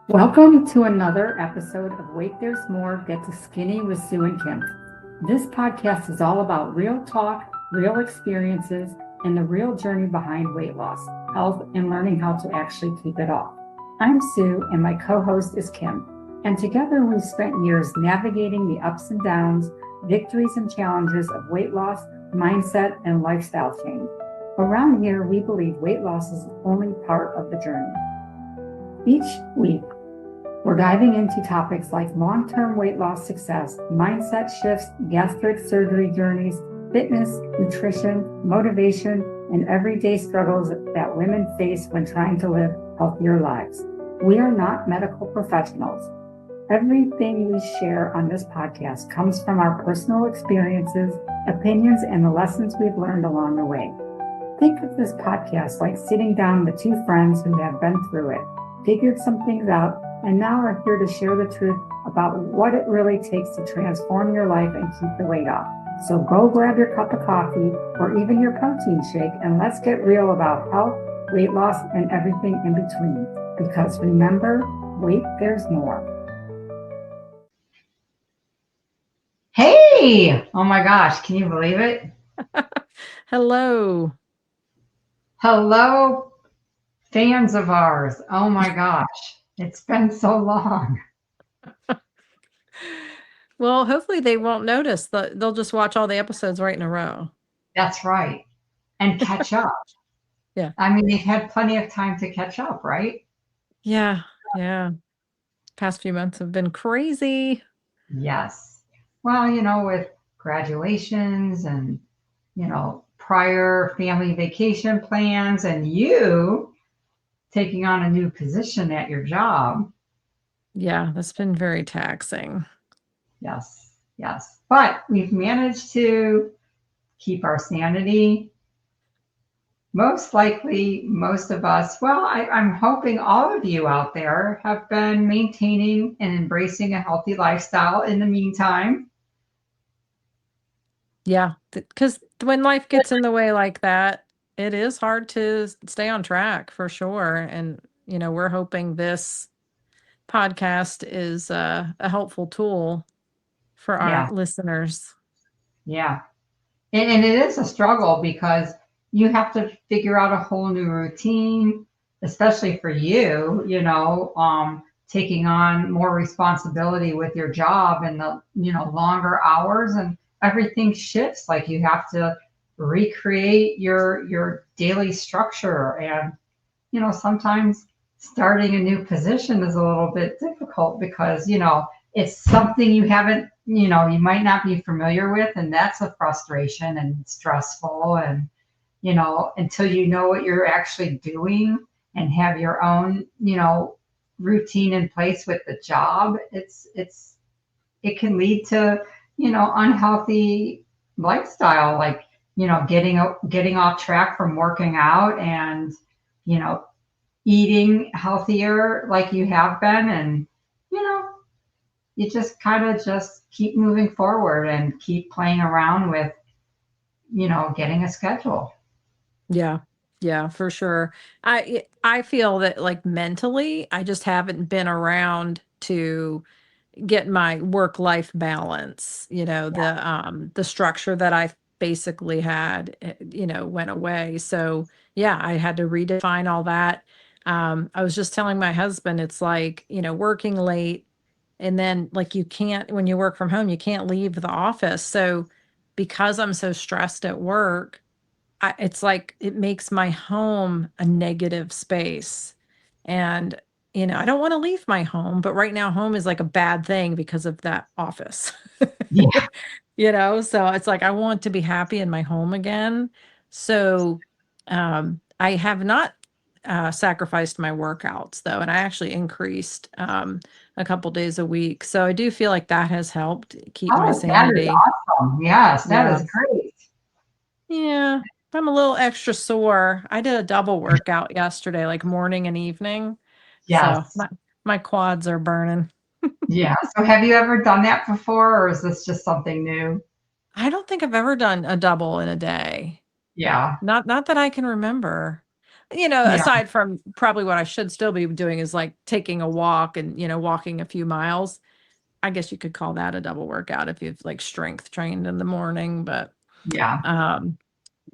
Welcome to another episode of Wait There's More, Get to Skinny with Sue and Kim. This podcast is all about real talk, real experiences, and the real journey behind weight loss, health, and learning how to actually keep it off. I'm Sue, and my co-host is Kim. And together we've spent years navigating the ups and downs, victories and challenges of weight loss, mindset, and lifestyle change. Around here, we believe weight loss is only part of the journey. Each week, we're diving into topics like long-term weight loss success, mindset shifts, gastric surgery journeys, fitness, nutrition, motivation, and everyday struggles that women face when trying to live healthier lives. We are not medical professionals. Everything we share on this podcast comes from our personal experiences, opinions, and the lessons we've learned along the way. Think of this podcast like sitting down with two friends who have been through it, figured some things out, and now are here to share the truth about what it really takes to transform your life and keep the weight off. So go grab your cup of coffee or even your protein shake and let's get real about health, weight loss, and everything in between. Because remember, wait, there's more. Hey! Oh my gosh, can you believe it? Hello. Hello, fans of ours. Oh my gosh, it's been so long. Well, hopefully they won't notice. They'll just watch all the episodes right in a row. That's right. And catch up. Yeah. I mean, they've had plenty of time to catch up, right? Yeah. Yeah. Past few months have been crazy. Yes. Well, with graduations and, prior family vacation plans and you taking on a new position at your job. Yeah, that's been very taxing. Yes. Yes. But we've managed to keep our sanity. Most likely, most of us, well, I'm hoping all of you out there have been maintaining and embracing a healthy lifestyle in the meantime. Yeah, because when life gets in the way like that, it is hard to stay on track for sure. And, we're hoping this podcast is a helpful tool for our Yeah. listeners. Yeah. And it is a struggle because you have to figure out a whole new routine, especially for you, taking on more responsibility with your job and the, longer hours and everything shifts. Like you have to recreate your daily structure. And, sometimes starting a new position is a little bit difficult because, it's something you haven't, you might not be familiar with, and that's a frustration and stressful. And, until you know what you're actually doing and have your own, routine in place with the job, it can lead to, unhealthy lifestyle, like, getting off track from working out and, you know, eating healthier like you have been. And, you just kind of just keep moving forward and keep playing around with, getting a schedule. Yeah. Yeah, for sure. I feel that like mentally, I just haven't been around to get my work life balance. The structure that I basically had, went away. So yeah, I had to redefine all that. I was just telling my husband, it's like, working late and then like you can't, when you work from home, you can't leave the office. So because I'm so stressed at work, it's like it makes my home a negative space. And, I don't want to leave my home, but right now home is like a bad thing because of that office. Yeah. So it's like I want to be happy in my home again. So I have not sacrificed my workouts though, and I actually increased a couple days a week. So I do feel like that has helped keep my Oh, that is sanity. awesome. Yes, that Yeah. is great. Yeah, I'm a little extra sore. I did a double workout yesterday, like morning and evening. So Yes. my quads are burning. Yeah. So have you ever done that before, or is this just something new? I don't think I've ever done a double in a day. Yeah. Not that I can remember. Yeah. aside from probably what I should still be doing is like taking a walk and, walking a few miles. I guess you could call that a double workout if you've like strength trained in the morning, but Yeah. um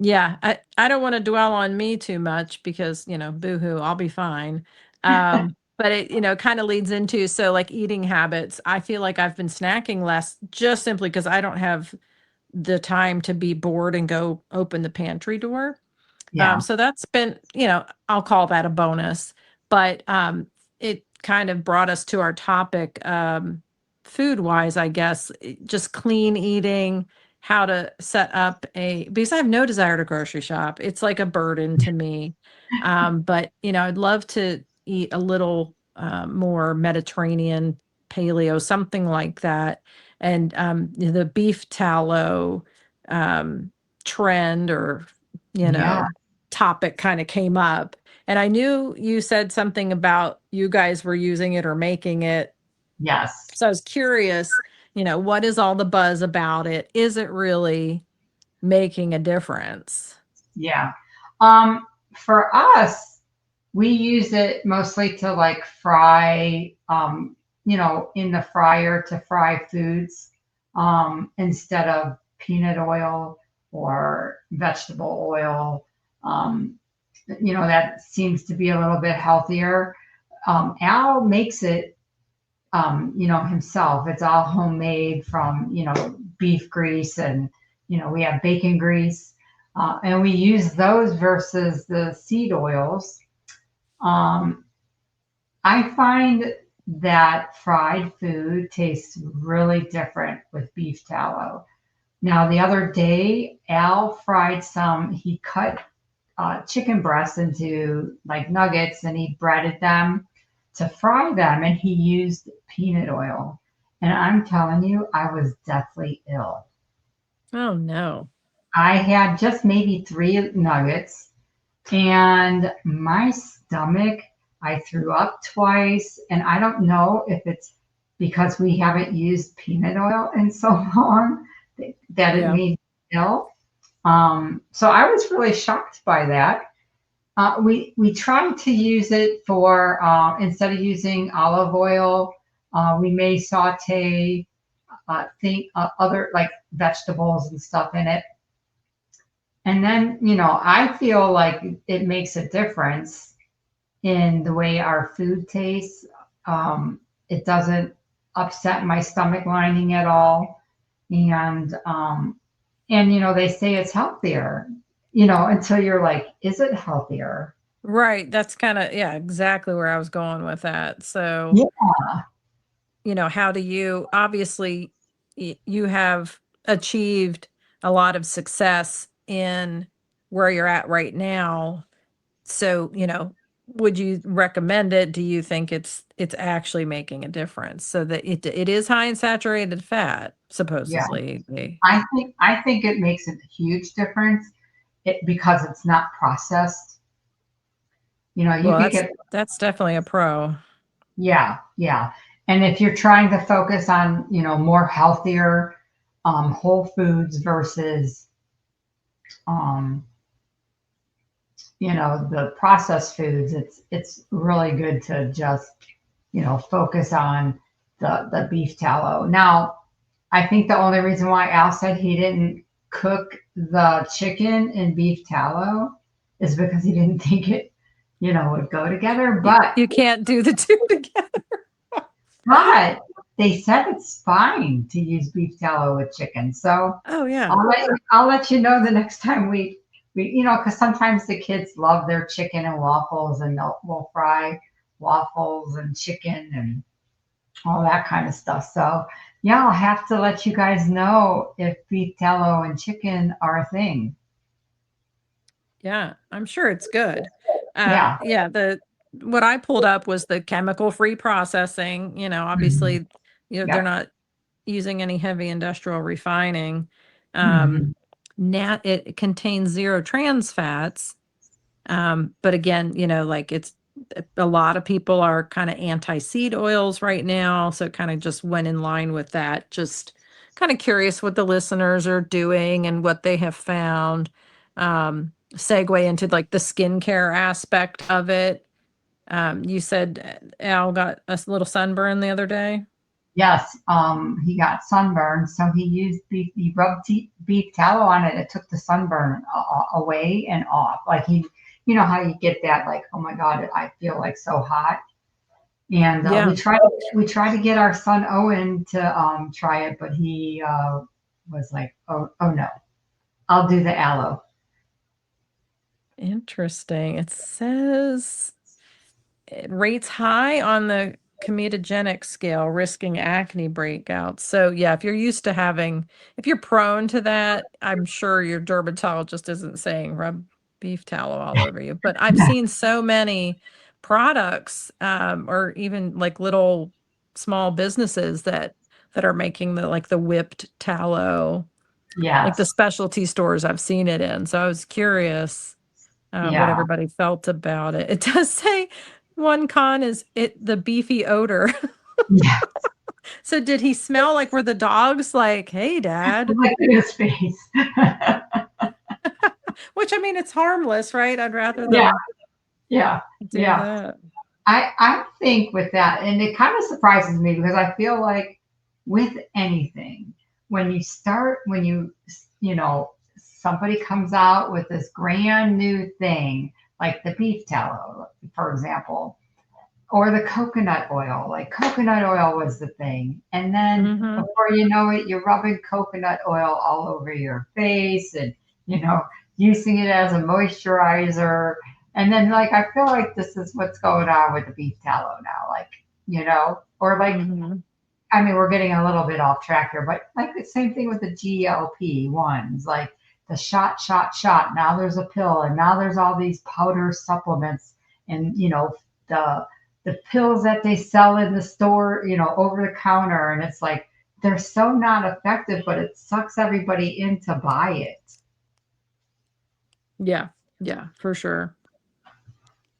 yeah, I don't want to dwell on me too much because, boohoo, I'll be fine. But it, kind of leads into so like eating habits. I feel like I've been snacking less just simply because I don't have the time to be bored and go open the pantry door. Yeah. So that's been, I'll call that a bonus. But it kind of brought us to our topic, food wise, I guess, just clean eating, how to set up because I have no desire to grocery shop. It's like a burden to me. But, I'd love to eat a little more Mediterranean, paleo, something like that. And the beef tallow trend or, you Yeah. know, topic kind of came up. And I knew you said something about you guys were using it or making it. Yes. So I was curious, what is all the buzz about it? Is it really making a difference? Yeah. Um, for us, we use it mostly to like fry, in the fryer to fry foods, instead of peanut oil or vegetable oil. Um, that seems to be a little bit healthier. Al makes it, himself. It's all homemade from, beef grease and, we have bacon grease. And we use those versus the seed oils. Um, I find that fried food tastes really different with beef tallow. Now, the other day, Al fried he cut chicken breasts into like nuggets and he breaded them to fry them and he used peanut oil. And I'm telling you, I was deathly ill. Oh, no. I had just maybe three nuggets and my stomach, I threw up twice. And I don't know if it's because we haven't used peanut oil in so long that it Yeah. made me ill. So I was really shocked by that. We try to use it for instead of using olive oil, we may saute other like vegetables and stuff in it. And then, I feel like it makes a difference in the way our food tastes. It doesn't upset my stomach lining at all. And, they say it's healthier, until you're like, is it healthier? Right. That's kind of, yeah, exactly where I was going with that. So, Yeah. how do you obviously you have achieved a lot of success in where you're at right now. So, would you recommend it? Do you think it's actually making a difference so that it is high in saturated fat, Yeah. supposedly? I think it makes a huge difference because it's not processed. You Well, could that's get, that's definitely a pro. yeah, yeah. And if you're trying to focus on, more healthier, whole foods versus, um, the processed foods, it's really good to just, focus on the beef tallow. Now, I think the only reason why Al said he didn't cook the chicken in beef tallow is because he didn't think it, would go together. You can't do the two together. But they said it's fine to use beef tallow with chicken. So Oh yeah. I'll let you know the next time we because sometimes the kids love their chicken and waffles, and we'll fry waffles and chicken and all that kind of stuff. So yeah, I'll have to let you guys know if beef tallow and chicken are a thing. Yeah, I'm sure it's good. Yeah. Yeah, the what I pulled up was the chemical-free processing, Mhm. obviously, they're Yep. not using any heavy industrial refining. Um, Mhm. nat it contains zero trans fats. But again, like it's a lot of people are kind of anti-seed oils right now, so it kind of just went in line with that. Just kind of curious what the listeners are doing and what they have found. segue into like the skincare aspect of it. You said Al got a little sunburn the other day. Yes, he got sunburned, so he used he rubbed beef tallow on it. It took the sunburn away and off. Like you know how you get that, like, oh my God, I feel like so hot. And Yeah, we tried to get our son Owen to try it, but he was like, oh no, I'll do the aloe. interesting. It says it rates high on the comedogenic scale, risking acne breakouts. So yeah, if you're prone to that, I'm sure your dermatologist isn't saying rub beef tallow all over you. But I've seen so many products, or even like little small businesses that are making the whipped tallow, like the Yes, specialty stores I've seen it in. So I was curious what yeah, everybody felt about it. It does say one con is the beefy odor. yeah. So did he smell like were the dogs like, "Hey, Dad"? Look at his face. Which I mean, it's harmless, right? I'd rather Yeah, them yeah, do yeah. that. I think with that, and it kind of surprises me because I feel like with anything, when you know, somebody comes out with this grand new thing, like the beef tallow, for example, or the coconut oil. Like coconut oil was the thing. And then Mhm. before you know it, you're rubbing coconut oil all over your face and, you know, using it as a moisturizer. And then, like, I feel like this is what's going on with the beef tallow now. Like, you know, or like, Mhm. I mean, we're getting a little bit off track here, but like the same thing with the GLP ones, like the shot. Now there's a pill, and now there's all these powder supplements, and you know the pills that they sell in the store, you know, over the counter, and it's like they're so not effective, but it sucks everybody in to buy it. Yeah. Yeah, for sure.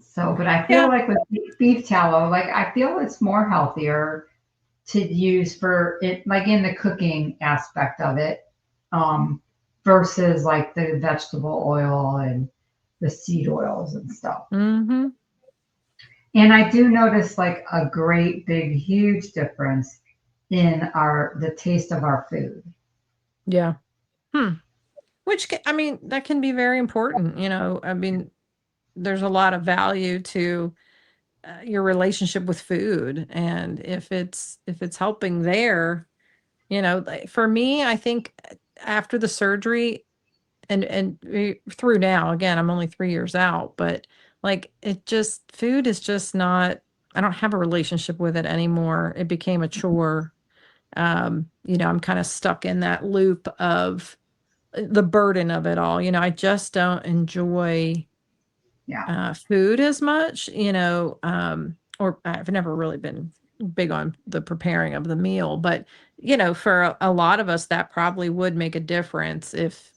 So, but I feel Yeah. like with beef tallow, like I feel it's more healthier to use for it, like in the cooking aspect of it, um, versus like the vegetable oil and the seed oils and stuff. Mhm. And I do notice like a great big huge difference in our the taste of our food. Yeah. Hmm. I mean, that can be very important, I mean, there's a lot of value to your relationship with food, and if it's helping there, like, for me, I think after the surgery and through now, again, I'm only 3 years out, but like food is just not. I don't have a relationship with it anymore. It became a chore. I'm kind of stuck in that loop of the burden of it all. I just don't enjoy Yeah, food as much, or I've never really been big on the preparing of the meal, but for a lot of us, that probably would make a difference if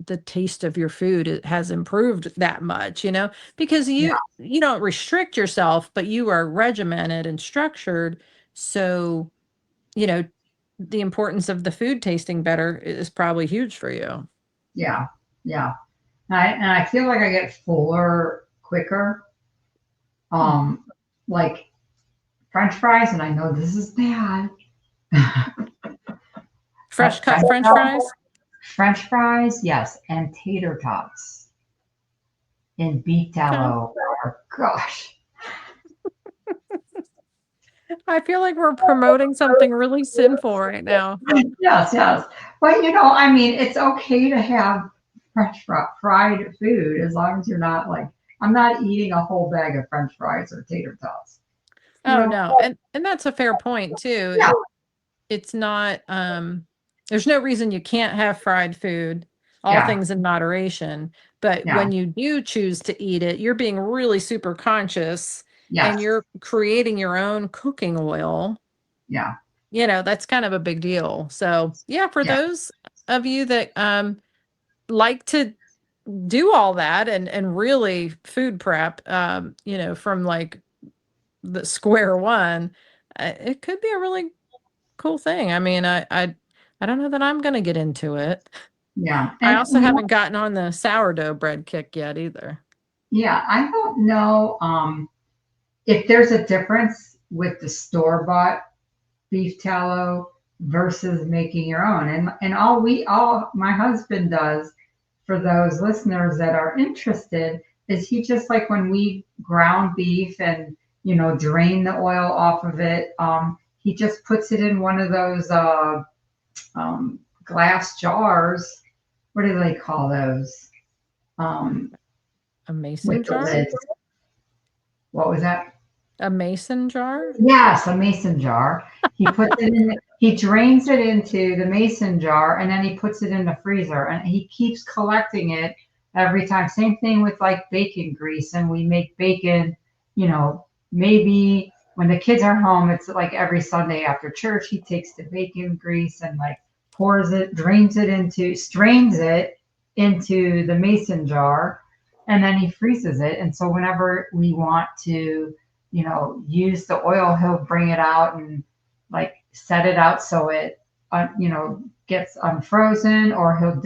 the taste of your food has improved that much, because yeah, you don't restrict yourself, but you are regimented and structured. So, you know, the importance of the food tasting better is probably huge for you. yeah, yeah. And I feel like I get fuller quicker. Hmm. Um, like French fries, and I know this is bad, Fresh but cut French fries. French fries, yes, and tater tots in beef Okay. tallow. Or, gosh, I feel like we're promoting something really sinful right now. yes, yes. But I mean, it's okay to have fried food as long as you're not like I'm not eating a whole bag of French fries or tater tots. You Oh know? no. And that's a fair point too. Yeah, It's not there's no reason you can't have fried food, all yeah, things in moderation, but yeah, when you do choose to eat it, you're being really super conscious and yes, you're creating your own cooking oil. yeah, That's kind of a big deal. So, yeah, for yeah, those of you that like to do all that and really food prep, from like the square one, it could be a really cool thing. I mean, I don't know that I'm gonna get into it. Yeah. I And also haven't gotten on the sourdough bread kick yet either. yeah, I don't know if there's a difference with the store-bought beef tallow versus making your own. And all my husband does for those listeners that are interested is he just like when we ground beef and drain the oil off of it, he just puts it in one of those glass jars. What do they call those? Um, A with mason the jar? lids. What was that? A mason jar? Yes, a mason jar. He puts it in, he drains it into the mason jar and then he puts it in the freezer and he keeps collecting it every time. Same thing with like bacon grease. And we make bacon, maybe when the kids are home, it's like every Sunday after church, he takes the bacon grease and like strains it into the mason jar and then he freezes it. And so whenever we want to use the oil, he'll bring it out and like set it out so it, gets unfrozen, or he'll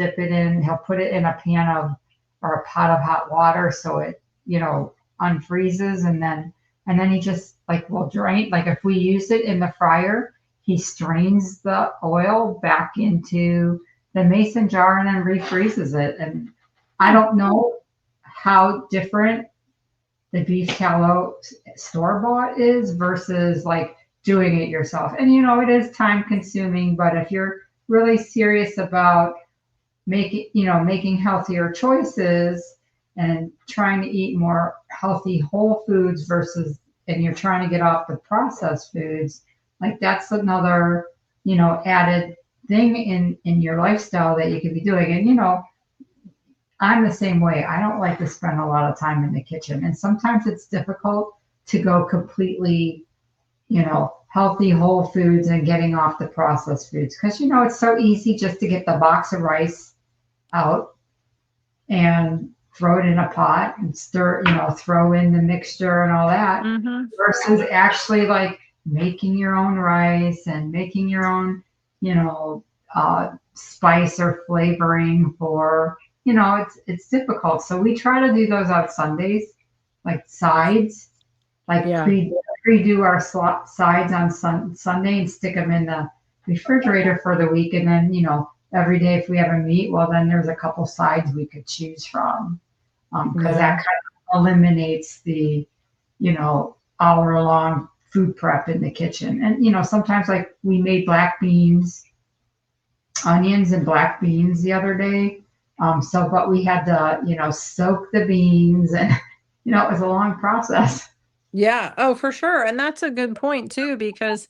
put it in a pan of or a pot of hot water so it, unfreezes, and then he just like will drain. Like if we use it in the fryer, he strains the oil back into the mason jar and then refreezes it. And I Hmm. don't know how different the beef tallow store bought is versus like doing it yourself. And it is time consuming, but if you're really serious about making healthier choices and trying to eat more healthy whole foods and you're trying to get off the processed foods, like that's another, added thing in your lifestyle that you could be doing. And I'm the same way. I don't like to spend a lot of time in the kitchen. And sometimes it's difficult to go completely, healthy whole foods and getting off the processed foods. Because, it's so easy just to get the box of rice out and throw it in a pot and stir, throw in the mixture and all that Mm-hmm. versus actually like making your own rice and making your own, spice or flavoring for, it's difficult. So we try to do those on Sundays, like sides, like Yeah. pre-do our sides on Sunday and stick them in the refrigerator for the week. And then, every day if we have a meat, well, then there's a couple sides we could choose from. Because Yeah. that kind of eliminates the, hour-long food prep in the kitchen. And, sometimes like we made black beans, onions and black beans the other day. But we had to, soak the beans and, it was a long process. Yeah. Oh, for sure. And that's a good point too, because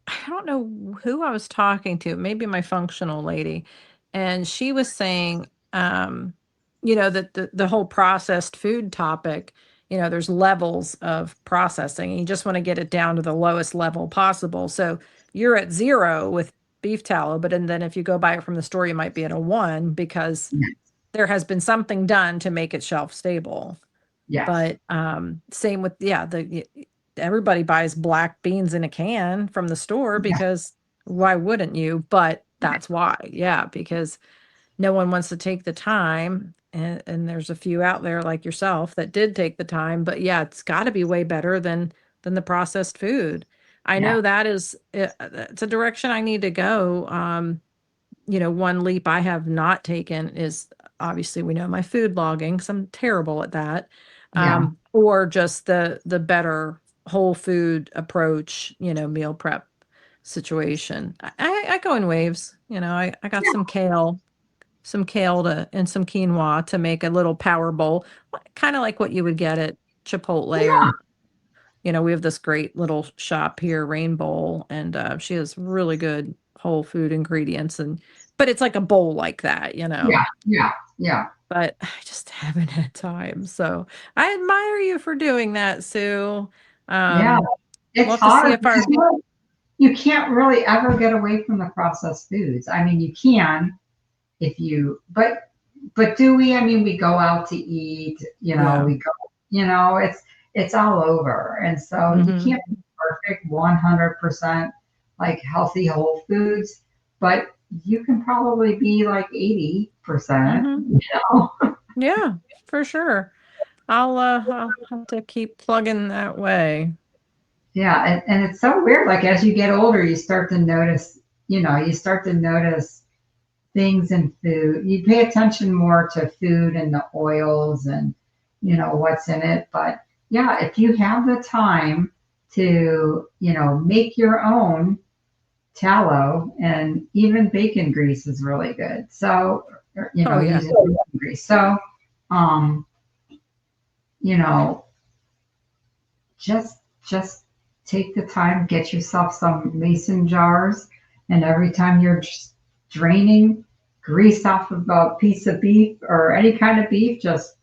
I don't know who I was talking to, maybe my functional lady, and she was saying, that the whole processed food topic, there's levels of processing, and you just want to get it down to the lowest level possible. So you're at 0 with beef tallow, but and then if you go buy it from the store, you might be at a 1 because there has been something done to make it shelf stable. Yes. But same with everybody buys black beans in a can from the store Yeah. because why wouldn't you? But that's why. Yeah, because no one wants to take the time, and there's a few out there like yourself that did take the time, but yeah, it's got to be way better than the processed food. I Yeah. know it's a direction I need to go. One leap I have not taken is obviously we know my food logging, 'cause I'm terrible at that. Yeah. Or just the better whole food approach, meal prep situation. I go in waves, I got some kale to and some quinoa to make a little power bowl, kind of like what you would get at Chipotle Yeah. or we have this great little shop here, Rain Bowl, and she has really good whole food ingredients but it's like a bowl like that, Yeah. Yeah. Yeah. but I just haven't had time. So I admire you for doing that, Sue. Yeah. Um, It's we'll have to see hard if because our you can't really ever get away from the processed foods. I mean, you can if you, but do we? I mean, we go out to eat, yeah. we go, it's all over. And so you Hmm. can't be perfect 100% like healthy whole foods, but you can probably be like 80%, Hmm. you know? Yeah, for sure. I'll have to keep plugging that way. Yeah, and it's so weird. Like as you get older, you start to notice, you start to notice things in food. You pay attention more to food and the oils and, what's in it. But yeah, if you have the time to, make your own tallow, and even bacon grease is really good. So, Oh yeah. using bacon grease. So, um, you know, just take the time, get yourself some mason jars, and every time you're just draining grease off of a piece of beef or any kind of beef, just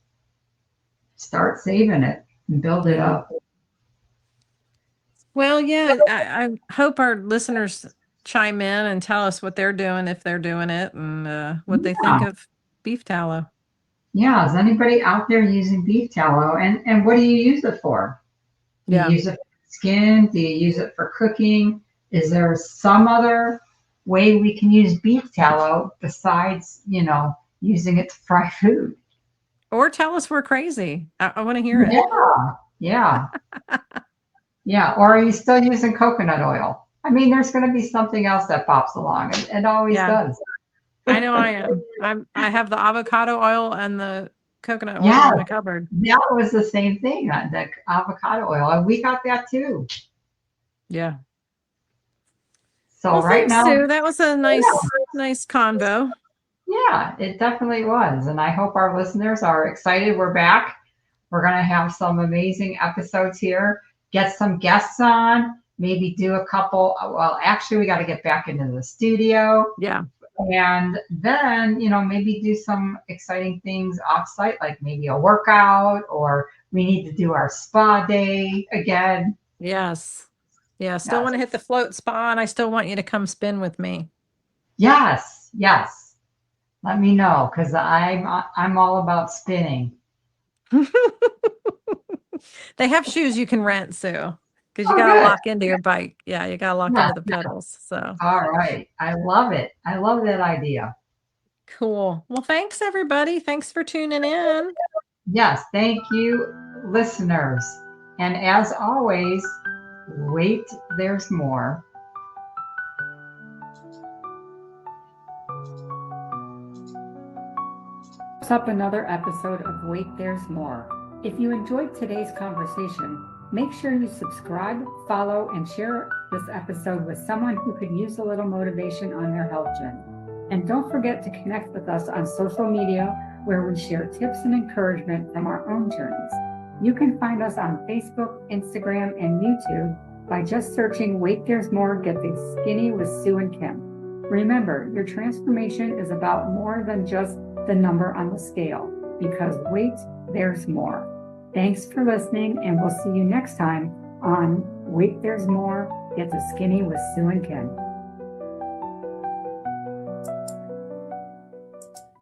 start saving it and build it Yeah. up. Well, yeah, I hope our listeners chime in and tell us what they're doing if they're doing it and what they think Yeah. of beef tallow. Yeah. Is anybody out there using beef tallow? And what do you use it for? Do you Yeah. use it for skin? Do you use it for cooking? Is there some other way we can use beef tallow besides, using it to fry food? Or tell us we're crazy. I want to hear it. Yeah, yeah, yeah. Or are you still using coconut oil? I mean, there's going to be something else that pops along. It always Yeah, does. I know I am. I have the avocado oil and the coconut oil Yeah, in my cupboard. that was the same thing. The avocado oil, and we got that too. Yeah. So Well, right thanks, now, Sue. That was a yeah, nice convo. yeah, it definitely was. And I hope our listeners are excited. We're back. We're going to have some amazing episodes here. Get some guests on, maybe do a couple. Well, actually, we got to get back into the studio. Yeah. And then, maybe do some exciting things off site, like maybe a workout, or we need to do our spa day again. Yes. Yeah. Still Yes. want to hit the float spa, and I still want you to come spin with me. Yes. Yes. Let me know because I'm all about spinning. They have shoes you can rent, Sue, because you Oh, got to good. lock into your bike. Yeah, you got to lock Yeah. into the pedals. So All right. I love it. I love that idea. cool. Well, thanks, everybody. Thanks for tuning in. Yes. Thank you, listeners. And as always, wait, there's more. Up another episode of Wait, There's More. If you enjoyed today's conversation, make sure you subscribe, follow, and share this episode with someone who could use a little motivation on their health journey. And don't forget to connect with us on social media where we share tips and encouragement from our own journeys. You can find us on Facebook, Instagram, and YouTube by just searching Wait, There's More, Getting Skinny with Sue and Kim. Remember, your transformation is about more than just the number on the scale, because wait, there's more. Thanks for listening, and we'll see you next time on Wait, There's More, Get to Skinny with Sue and Kim.